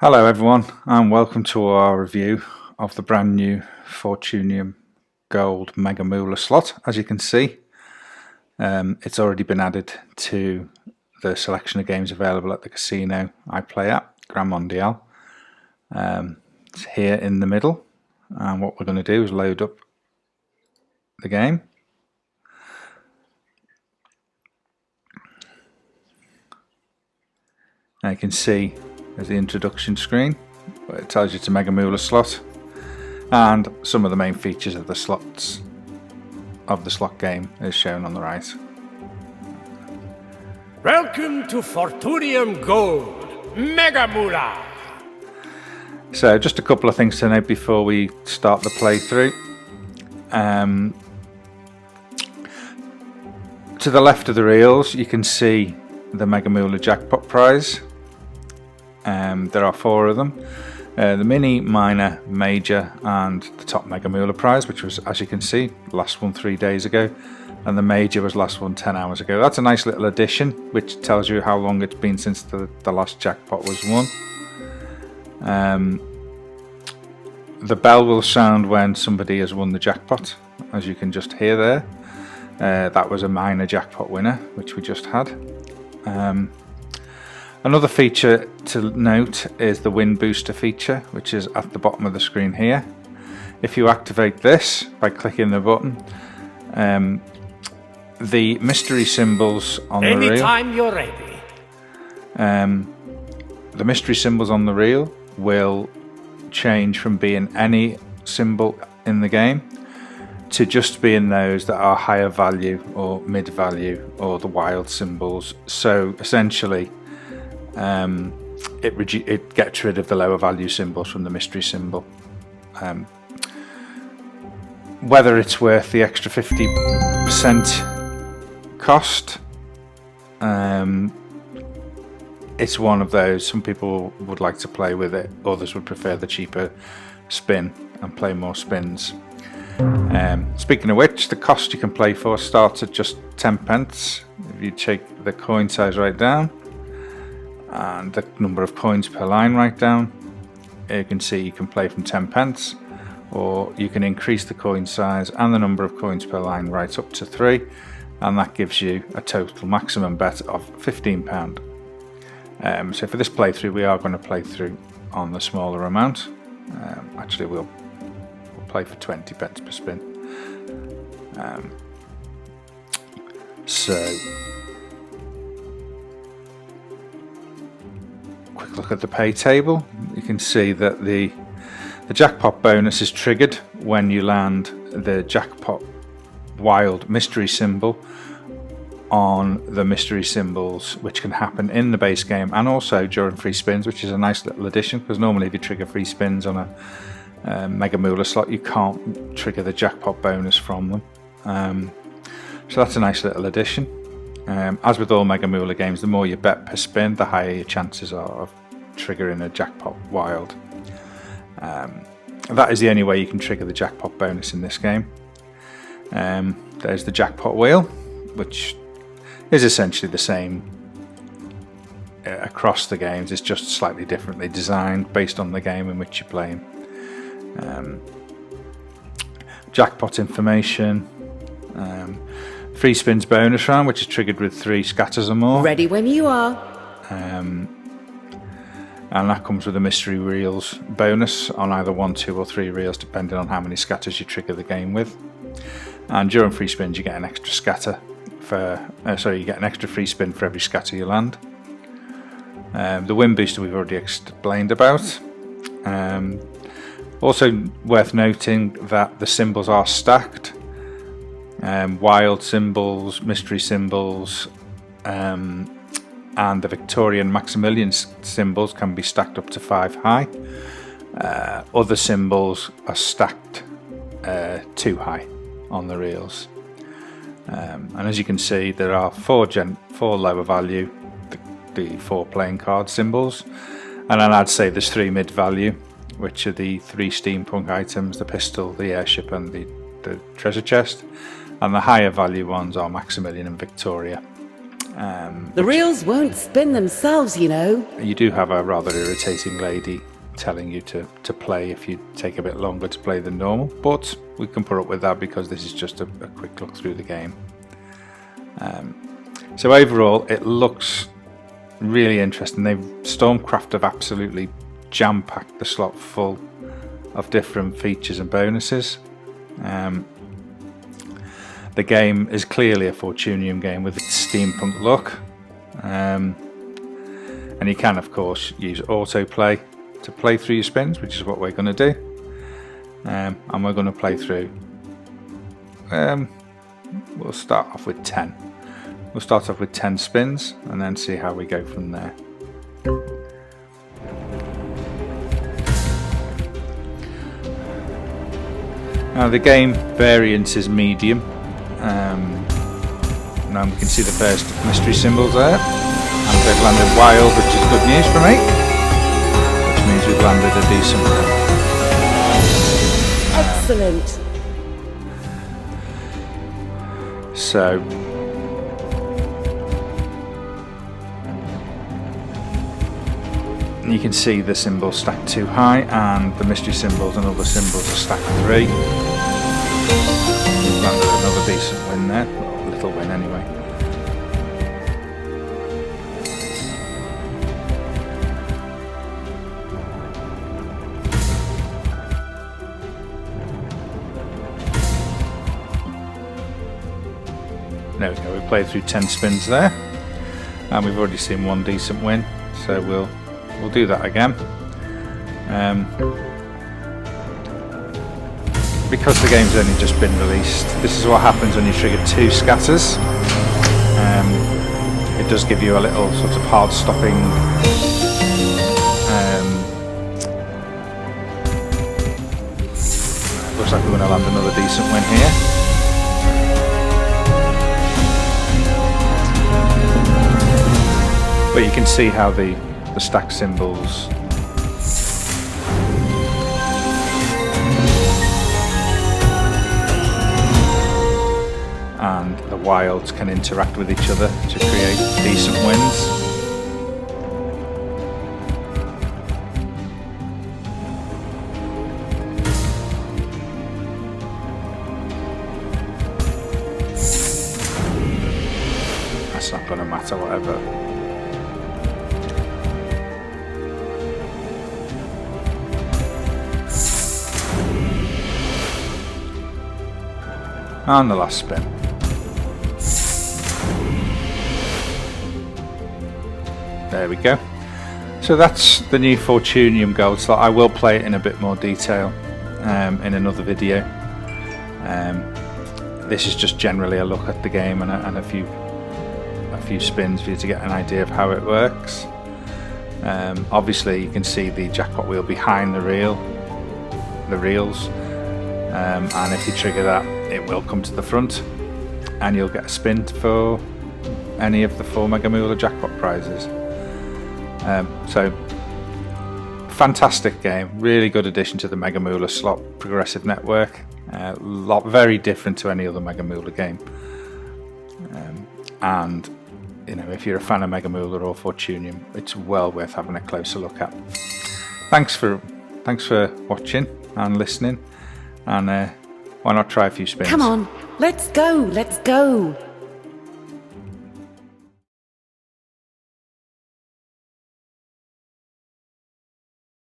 Hello everyone and welcome to our review of the brand new Fortunium Gold Mega Moolah slot. As you can see, it's already been added to the selection of games available at the casino I play at, Grand Mondial. It's here in the middle, and what we're going to do is load up the game. Now you can see there's the introduction screen, where it tells you it's a Mega Moolah slot and some of the main features of the slots of the slot game is shown on the right. Welcome to Fortunium Gold Mega Moolah. So just a couple of things to note before we start the playthrough. To the left of the reels you can see the Mega Moolah jackpot prize. There are 4 of them, the mini, minor, major and the top Mega Moolah prize, which was, as you can see, last one 3 days ago, and the major was last one 10 hours ago. That's a nice little addition which tells you how long it's been since the last jackpot was won. The bell will sound when somebody has won the jackpot, as you can just hear there. That was a minor jackpot winner which we just had. Another feature to note is the win booster feature, which is at the bottom of the screen here. If you activate this by clicking the button, the mystery symbols on the reel, Anytime you're ready. the mystery symbols on the reel will change from being any symbol in the game to just being those that are higher value or mid value or the wild symbols. So essentially it gets rid of the lower value symbols from the mystery symbol. Whether it's worth the extra 50% cost, it's one of those. Some people would like to play with it, others would prefer the cheaper spin and play more spins. Speaking of which, the cost you can play for starts at just 10p. If you take the coin size right down and the number of coins per line right down, you can see you can play from 10p, or you can increase the coin size and the number of coins per line right up to 3, and that gives you a total maximum bet of £15. So for this playthrough we are going to play through on the smaller amount. Actually we'll play for 20p per spin. So quick look at the pay table. You can see that the jackpot bonus is triggered when you land the jackpot wild mystery symbol on the mystery symbols, which can happen in the base game and also during free spins, which is a nice little addition, because normally if you trigger free spins on a Mega Moolah slot you can't trigger the jackpot bonus from them. So that's a nice little addition. As with all Mega Moolah games, the more you bet per spin, the higher your chances are of triggering a jackpot wild. That is the only way you can trigger the jackpot bonus in this game. There's the jackpot wheel, which is essentially the same across the games. It's just slightly differently designed based on the game in which you're playing. Jackpot information, free spins bonus round, which is triggered with 3 scatters or more. Ready when you are. And that comes with a mystery reels bonus on either 1, 2 or 3 reels, depending on how many scatters you trigger the game with. And during free spins you get an extra scatter for you get an extra free spin for every scatter you land. The win booster we've already explained about. Also worth noting that the symbols are stacked. Wild symbols, mystery symbols, and the Victorian Maximilian symbols can be stacked up to 5 high. Other symbols are stacked 2 high on the reels. And as you can see, there are 4 lower value, the 4 playing card symbols, and then I'd say there's 3 mid value, which are the 3 steampunk items, the pistol, the airship and the treasure chest, and the higher value ones are Maximilian and Victoria. The reels won't spin themselves, you know. You do have a rather irritating lady telling you to play if you take a bit longer to play than normal, but we can put up with that because this is just a quick look through the game. So overall it looks really interesting. Stormcraft have absolutely jam-packed the slot full of different features and bonuses. The game is clearly a Fortunium game with its steampunk look, and you can of course use autoplay to play through your spins, which is what we're going to do, and we're going to play through. We'll start off with 10. We'll start off with 10 spins and then see how we go from there. Now the game variance is medium. Now we can see the first mystery symbols there, and they've landed wild, which is good news for me, which means we've landed a decent one. Excellent. So you can see the symbols stacked too high, and the mystery symbols and other symbols are stacked 3. We've landed another decent win there, well, a little win anyway. There we go, we played through 10 spins there, and we've already seen one decent win, so we'll do that again. Because the game's only just been released, this is what happens when you trigger 2 scatters. It does give you a little sort of hard stopping looks like we're going to land another decent win here. But you can see how the stack symbols and the wilds can interact with each other to create decent wins. That's not going to matter, whatever. And the last spin. There we go. So that's the new Fortunium Gold slot. I will play it in a bit more detail in another video. This is just generally a look at the game and a few spins for you to get an idea of how it works. Obviously you can see the jackpot wheel behind the reels, and if you trigger that, it will come to the front and you'll get a spin for any of the 4 Mega Moolah jackpot prizes. So fantastic game, really good addition to the Mega Moolah slot progressive network. Very different to any other Mega Moolah game, and you know, if you're a fan of Mega Moolah or Fortunium, it's well worth having a closer look at. Thanks for watching and listening, and why not try a few spins? Come on, let's go.